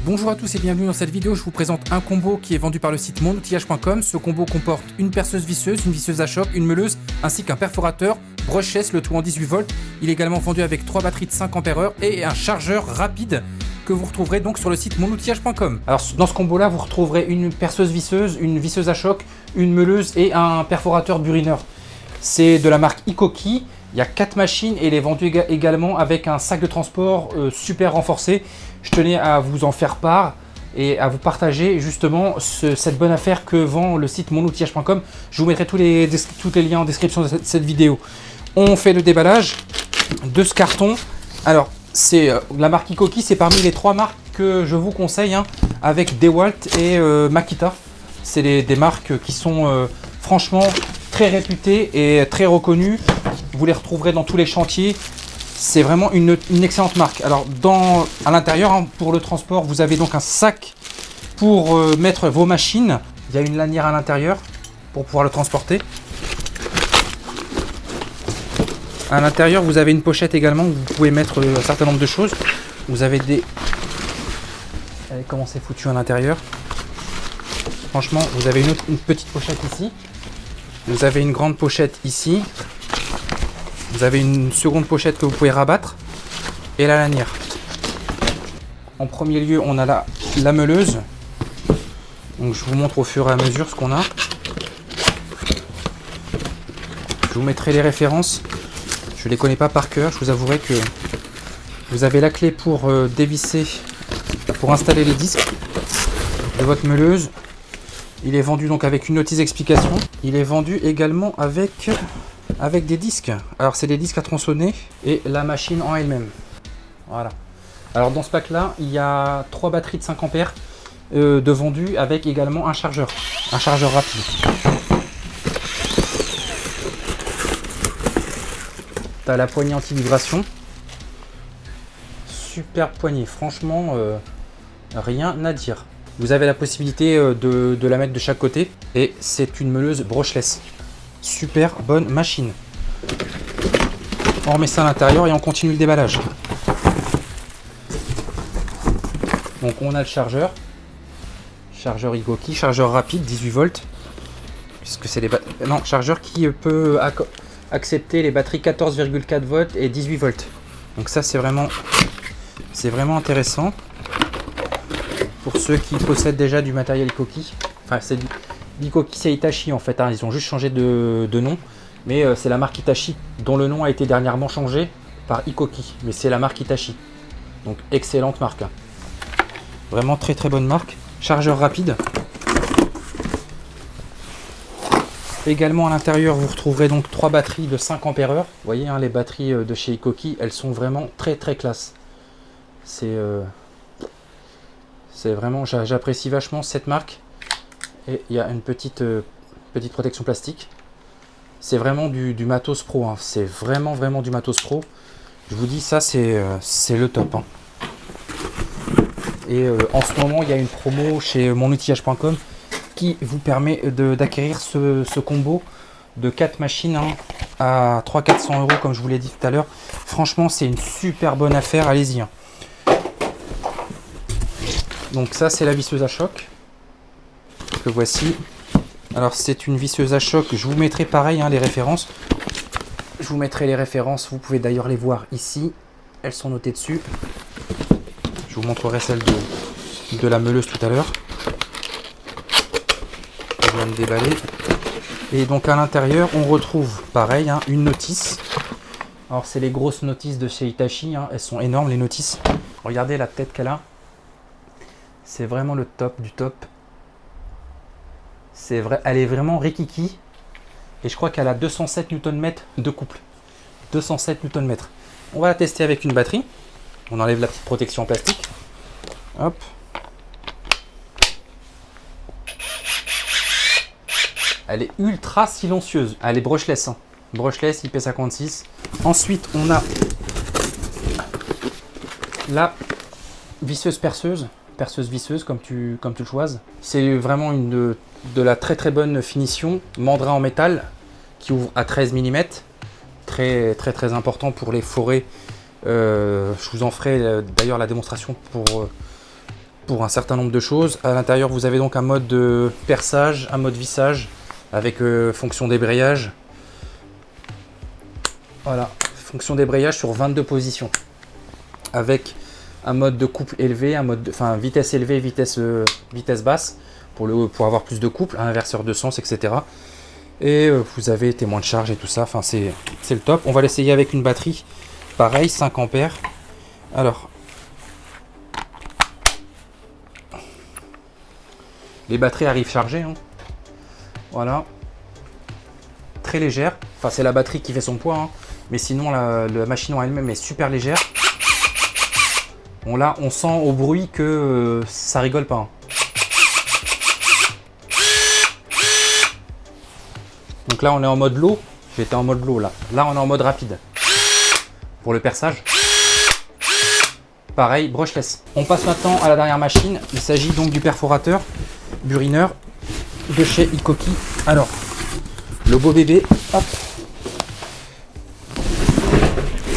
Bonjour à tous et bienvenue dans cette vidéo. Je vous présente un combo qui est vendu par le site monoutillage.com. Ce combo comporte une perceuse visseuse, une visseuse à choc, une meuleuse ainsi qu'un perforateur brushless, le tout en 18 volts. Il est également vendu avec 3 batteries de 5 Ah et un chargeur rapide que vous retrouverez donc sur le site monoutillage.com. Alors dans ce combo là vous retrouverez une perceuse visseuse, une visseuse à choc, une meuleuse et un perforateur burineur. C'est de la marque Ikoki. Il y a 4 machines et il est vendu également avec un sac de transport super renforcé. Je tenais à vous en faire part et à vous partager justement cette bonne affaire que vend le site monoutillage.com. Je vous mettrai tous les liens en description de cette vidéo. On fait le déballage de ce carton. Alors c'est la marque Ikoki, c'est parmi les 3 marques que je vous conseille avec DeWalt et Makita. C'est des marques qui sont franchement très réputées et très reconnues. Vous les retrouverez dans tous les chantiers. C'est vraiment une excellente marque. Alors à l'intérieur, pour le transport, vous avez donc un sac pour mettre vos machines. Il y a une lanière à l'intérieur pour pouvoir le transporter. À l'intérieur, vous avez une pochette également où vous pouvez mettre un certain nombre de choses. Vous avez des... Allez, comment c'est foutu à l'intérieur. Franchement, vous avez une petite pochette ici. Vous avez une grande pochette ici. Vous avez une seconde pochette que vous pouvez rabattre et la lanière. En premier lieu, on a la meuleuse. Donc je vous montre au fur et à mesure ce qu'on a. Je vous mettrai les références. Je ne les connais pas par cœur. Je vous avouerai que vous avez la clé pour dévisser, pour installer les disques de votre meuleuse. Il est vendu donc avec une notice d'explication. Il est vendu également avec des disques. Alors c'est des disques à tronçonner et la machine en elle-même. Voilà. Alors dans ce pack là, il y a 3 batteries de 5 Ah de vendues avec également un chargeur rapide. Tu as la poignée anti-vibration. Super poignée, franchement rien à dire. Vous avez la possibilité de la mettre de chaque côté et c'est une meuleuse brushless. Super bonne machine. On remet ça à l'intérieur et on continue le déballage. Donc on a le chargeur Ikoki, chargeur rapide 18 volts puisque c'est chargeur qui peut accepter les batteries 14,4 volts et 18 volts. Donc ça c'est vraiment intéressant pour ceux qui possèdent déjà du matériel Ikoki. Enfin c'est l'Ikoki, c'est Hitachi en fait, ils ont juste changé de nom, mais c'est la marque Hitachi dont le nom a été dernièrement changé par Ikoki, mais c'est la marque Hitachi. Donc excellente marque. Vraiment très très bonne marque. Chargeur rapide. Également à l'intérieur, vous retrouverez donc 3 batteries de 5 Ah. Vous voyez, les batteries de chez Ikoki, elles sont vraiment très très classe. C'est vraiment, j'apprécie vachement cette marque. Et il y a une petite protection plastique. C'est vraiment du matos pro. C'est vraiment du matos pro. Je vous dis, ça c'est le top. Et en ce moment, il y a une promo chez monoutillage.com qui vous permet d'acquérir ce combo de 4 machines à 300-400 € comme je vous l'ai dit tout à l'heure. Franchement, c'est une super bonne affaire. Allez-y. Donc ça, c'est la visseuse à choc. Que voici. Alors c'est une visseuse à choc, je vous mettrai pareil les références. Je vous mettrai les références, vous pouvez d'ailleurs les voir ici. Elles sont notées dessus. Je vous montrerai celle de la meuleuse tout à l'heure. Je viens de déballer. Et donc à l'intérieur, on retrouve pareil une notice. Alors c'est les grosses notices de chez Hitachi, elles sont énormes les notices. Regardez la tête qu'elle a. C'est vraiment le top du top. C'est vrai, elle est vraiment rikiki et je crois qu'elle a 207 Nm de couple. 207 Nm. On va la tester avec une batterie. On enlève la petite protection en plastique. Hop. Elle est ultra silencieuse. Elle est brushless. Brushless IP56. Ensuite, on a la visseuse perceuse. Perceuse visseuse comme tu le choises. C'est vraiment de la très très bonne finition, mandrin en métal qui ouvre à 13 mm, très très très important pour les forêts. Je vous en ferai d'ailleurs la démonstration pour un certain nombre de choses. À l'intérieur, vous avez donc un mode de perçage, un mode vissage avec fonction débrayage. Voilà, fonction débrayage sur 22 positions avec un mode de couple élevé, un mode vitesse élevée, vitesse basse pour avoir plus de couple, un inverseur de sens, etc. Et vous avez témoin de charge et tout ça, enfin c'est le top. On va l'essayer avec une batterie, pareil, 5 ampères. Alors, les batteries arrivent chargées, hein. Voilà, très légère, enfin c'est la batterie qui fait son poids, hein. Mais sinon la machine en elle-même est super légère. Bon là on sent au bruit que ça rigole pas, hein. Donc là on est en mode low, j'étais en mode low là. Là on est en mode rapide. Pour le perçage, pareil, brushless. On passe maintenant à la dernière machine. Il s'agit donc du perforateur burineur de chez Ikoki. Alors, le beau bébé, hop,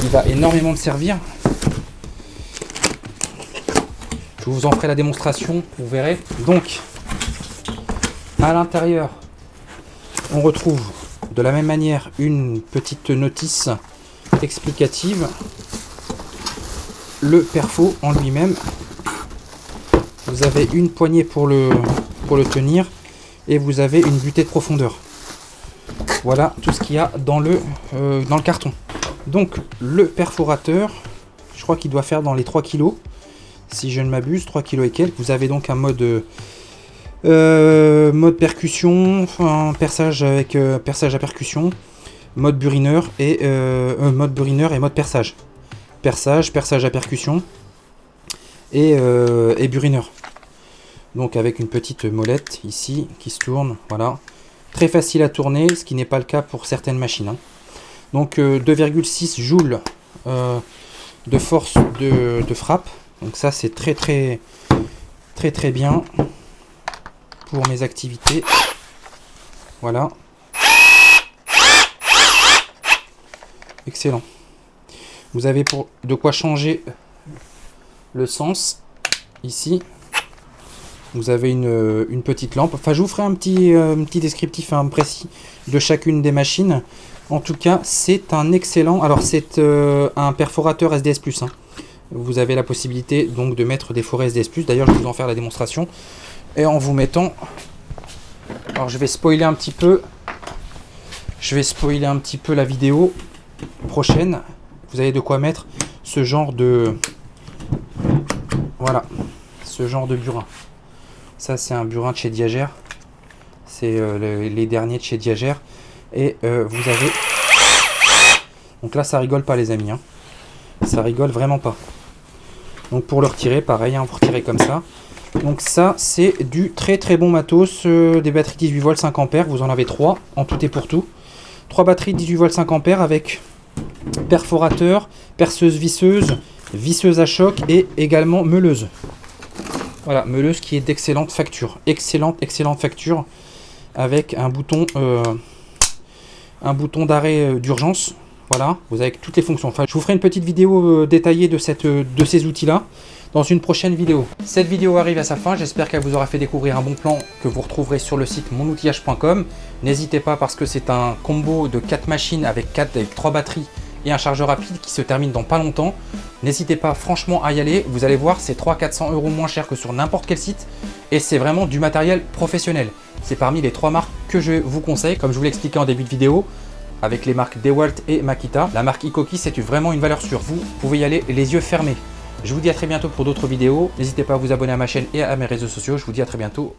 il va énormément me servir. Je vous en ferai la démonstration, vous verrez. Donc, à l'intérieur, on retrouve de la même manière une petite notice explicative, le perfo en lui-même. Vous avez une poignée pour le tenir et vous avez une butée de profondeur. Voilà tout ce qu'il y a dans le carton. Donc le perforateur, je crois qu'il doit faire dans les 3 kg, si je ne m'abuse, 3 kg et quelques. Vous avez donc un mode percussion, enfin, perçage avec perçage à percussion, mode burineur et mode perçage. Perçage à percussion et burineur. Donc avec une petite molette ici qui se tourne, voilà. Très facile à tourner, ce qui n'est pas le cas pour certaines machines, hein. Donc 2,6 joules de force de frappe. Donc ça c'est très bien pour mes activités. Voilà. Excellent. Vous avez de quoi changer le sens ici. Vous avez une petite lampe. Enfin, je vous ferai un petit descriptif précis de chacune des machines. En tout cas, c'est un excellent... Alors, c'est un perforateur SDS+, hein. Vous avez la possibilité donc de mettre des forêts SDS+. D'ailleurs, je vais vous en faire la démonstration. Et en vous mettant... Alors, je vais spoiler un petit peu. Je vais spoiler un petit peu la vidéo prochaine. Vous avez de quoi mettre ce genre de... Voilà. Ce genre de burin. Ça, c'est un burin de chez Diagère. C'est les derniers de chez Diagère. Et vous avez... Donc là, ça rigole pas, les amis, hein. Ça rigole vraiment pas. Donc pour le retirer, pareil, hein, vous retirez comme ça. Donc ça, c'est du très bon matos. Des batteries 18 volts 5 ampères. Vous en avez 3 en tout et pour tout. 3 batteries 18 volts 5 ampères avec perforateur, perceuse visseuse, visseuse à choc et également meuleuse. Voilà, meuleuse qui est d'excellente facture. Excellente facture avec un bouton d'arrêt d'urgence. Voilà, vous avez toutes les fonctions. Enfin, je vous ferai une petite vidéo détaillée de ces outils-là dans une prochaine vidéo. Cette vidéo arrive à sa fin. J'espère qu'elle vous aura fait découvrir un bon plan que vous retrouverez sur le site monoutillage.com. N'hésitez pas parce que c'est un combo de 4 machines avec 3 batteries et un chargeur rapide qui se termine dans pas longtemps. N'hésitez pas franchement à y aller. Vous allez voir, c'est 300-400 € moins cher que sur n'importe quel site. Et c'est vraiment du matériel professionnel. C'est parmi les 3 marques que je vous conseille. Comme je vous l'ai expliqué en début de vidéo, avec les marques DeWalt et Makita. La marque Ikoki, c'est vraiment une valeur sûre. Vous pouvez y aller les yeux fermés. Je vous dis à très bientôt pour d'autres vidéos. N'hésitez pas à vous abonner à ma chaîne et à mes réseaux sociaux. Je vous dis à très bientôt.